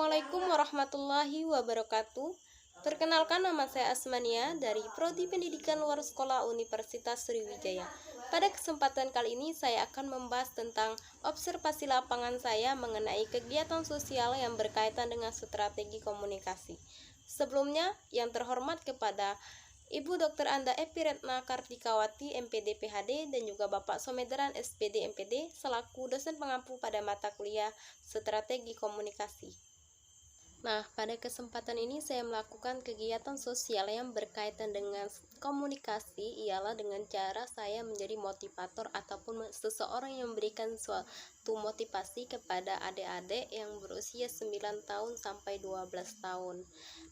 Assalamualaikum warahmatullahi wabarakatuh. Perkenalkan, nama saya Asmania dari Prodi Pendidikan Luar Sekolah Universitas Sriwijaya. Pada kesempatan kali ini saya akan membahas tentang observasi lapangan saya mengenai kegiatan sosial yang berkaitan dengan strategi komunikasi. Sebelumnya, yang terhormat kepada Ibu Dr. Anda Epi Retna Kartikawati MPD PhD dan juga Bapak Somederan SPD MPD selaku dosen pengampu pada mata kuliah Strategi Komunikasi. Nah, pada kesempatan ini saya melakukan kegiatan sosial yang berkaitan dengan komunikasi, ialah dengan cara saya menjadi motivator ataupun seseorang yang memberikan suatu motivasi kepada adik-adik yang berusia 9 tahun sampai 12 tahun.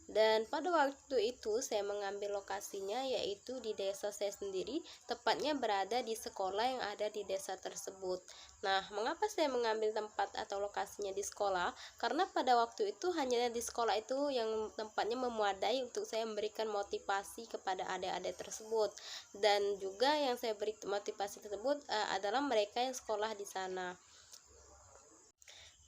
Dan pada waktu itu saya mengambil lokasinya yaitu di desa saya sendiri, tepatnya berada di sekolah yang ada di desa tersebut. Nah, mengapa saya mengambil tempat atau lokasinya di sekolah? Karena pada waktu itu hanya di sekolah itu yang tempatnya memadai untuk saya memberikan motivasi kepada adik-adik tersebut. Dan juga yang saya beri motivasi tersebut adalah mereka yang sekolah di sana.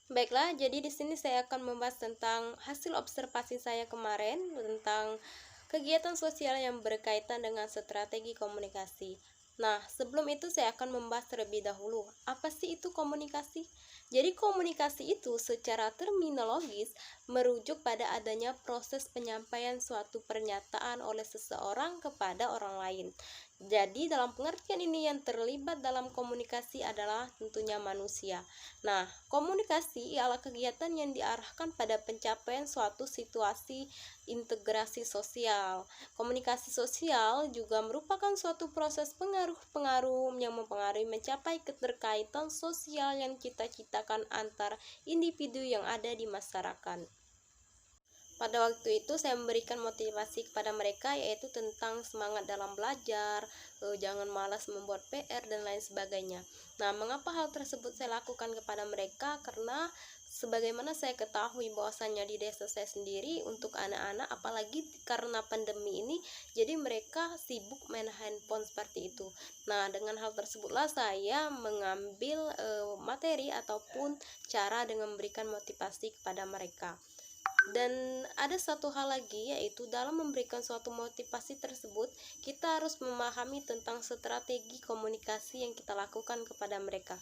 Baiklah, jadi di sini saya akan membahas tentang hasil observasi saya kemarin tentang kegiatan sosial yang berkaitan dengan strategi komunikasi. Nah, sebelum itu saya akan membahas terlebih dahulu, apa sih itu komunikasi? Jadi komunikasi itu secara terminologis merujuk pada adanya proses penyampaian suatu pernyataan oleh seseorang kepada orang lain. Jadi dalam pengertian ini yang terlibat dalam komunikasi adalah tentunya manusia. Nah, komunikasi ialah kegiatan yang diarahkan pada pencapaian suatu situasi integrasi sosial. Komunikasi sosial juga merupakan suatu proses pengaruh-pengaruh yang mempengaruhi mencapai keterkaitan sosial yang cita-citakan antar individu yang ada di masyarakat. Pada waktu itu saya memberikan motivasi kepada mereka yaitu tentang semangat dalam belajar, jangan malas membuat PR dan lain sebagainya. Nah, mengapa hal tersebut saya lakukan kepada mereka? Karena sebagaimana saya ketahui bahwasannya di desa saya sendiri untuk anak-anak, apalagi karena pandemi ini, jadi mereka sibuk main handphone seperti itu. Nah, dengan hal tersebutlah saya mengambil materi ataupun cara dengan memberikan motivasi kepada mereka. Dan ada satu hal lagi, yaitu dalam memberikan suatu motivasi tersebut kita harus memahami tentang strategi komunikasi yang kita lakukan kepada mereka.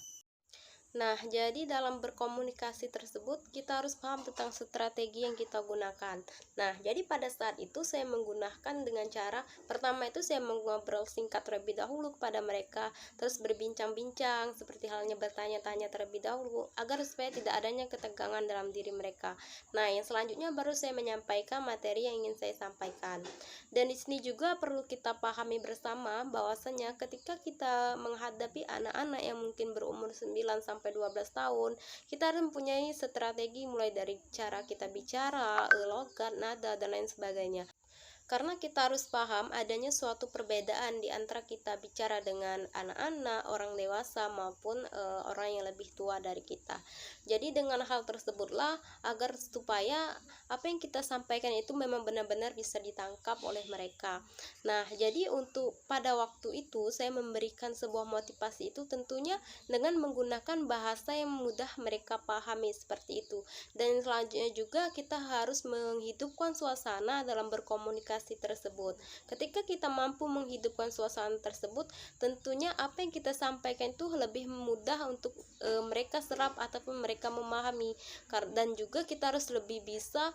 Nah, jadi dalam berkomunikasi tersebut kita harus paham tentang strategi yang kita gunakan. Nah, jadi pada saat itu saya menggunakan dengan cara pertama itu saya mengobrol singkat terlebih dahulu kepada mereka, terus berbincang-bincang seperti halnya bertanya-tanya terlebih dahulu agar supaya tidak adanya ketegangan dalam diri mereka. Nah, yang selanjutnya baru saya menyampaikan materi yang ingin saya sampaikan. Dan di sini juga perlu kita pahami bersama bahwasanya ketika kita menghadapi anak-anak yang mungkin berumur 9 sampai 12 tahun, kita harus mempunyai strategi mulai dari cara kita bicara, logat, nada, dan lain sebagainya. Karena kita harus paham adanya suatu perbedaan di antara kita bicara dengan anak-anak, orang dewasa maupun orang yang lebih tua dari kita. Jadi dengan hal tersebutlah agar supaya apa yang kita sampaikan itu memang benar-benar bisa ditangkap oleh mereka. Nah, jadi untuk pada waktu itu saya memberikan sebuah motivasi itu tentunya dengan menggunakan bahasa yang mudah mereka pahami seperti itu. Dan selanjutnya juga kita harus menghidupkan suasana dalam berkomunikasi tersebut. Ketika kita mampu menghidupkan suasana tersebut, tentunya apa yang kita sampaikan itu lebih mudah untuk mereka serap ataupun mereka memahami. Dan juga kita harus lebih bisa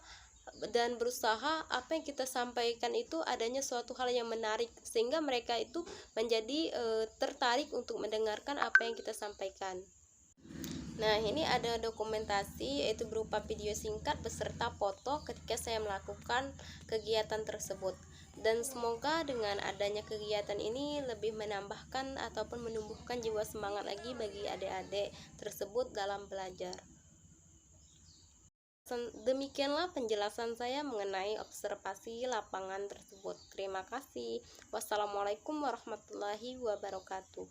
dan berusaha apa yang kita sampaikan itu adanya suatu hal yang menarik sehingga mereka itu menjadi tertarik untuk mendengarkan apa yang kita sampaikan. Nah, ini ada dokumentasi yaitu berupa video singkat beserta foto ketika saya melakukan kegiatan tersebut. Dan semoga dengan adanya kegiatan ini lebih menambahkan ataupun menumbuhkan jiwa semangat lagi bagi adik-adik tersebut dalam belajar. Demikianlah penjelasan saya mengenai observasi lapangan tersebut. Terima kasih. Wassalamualaikum warahmatullahi wabarakatuh.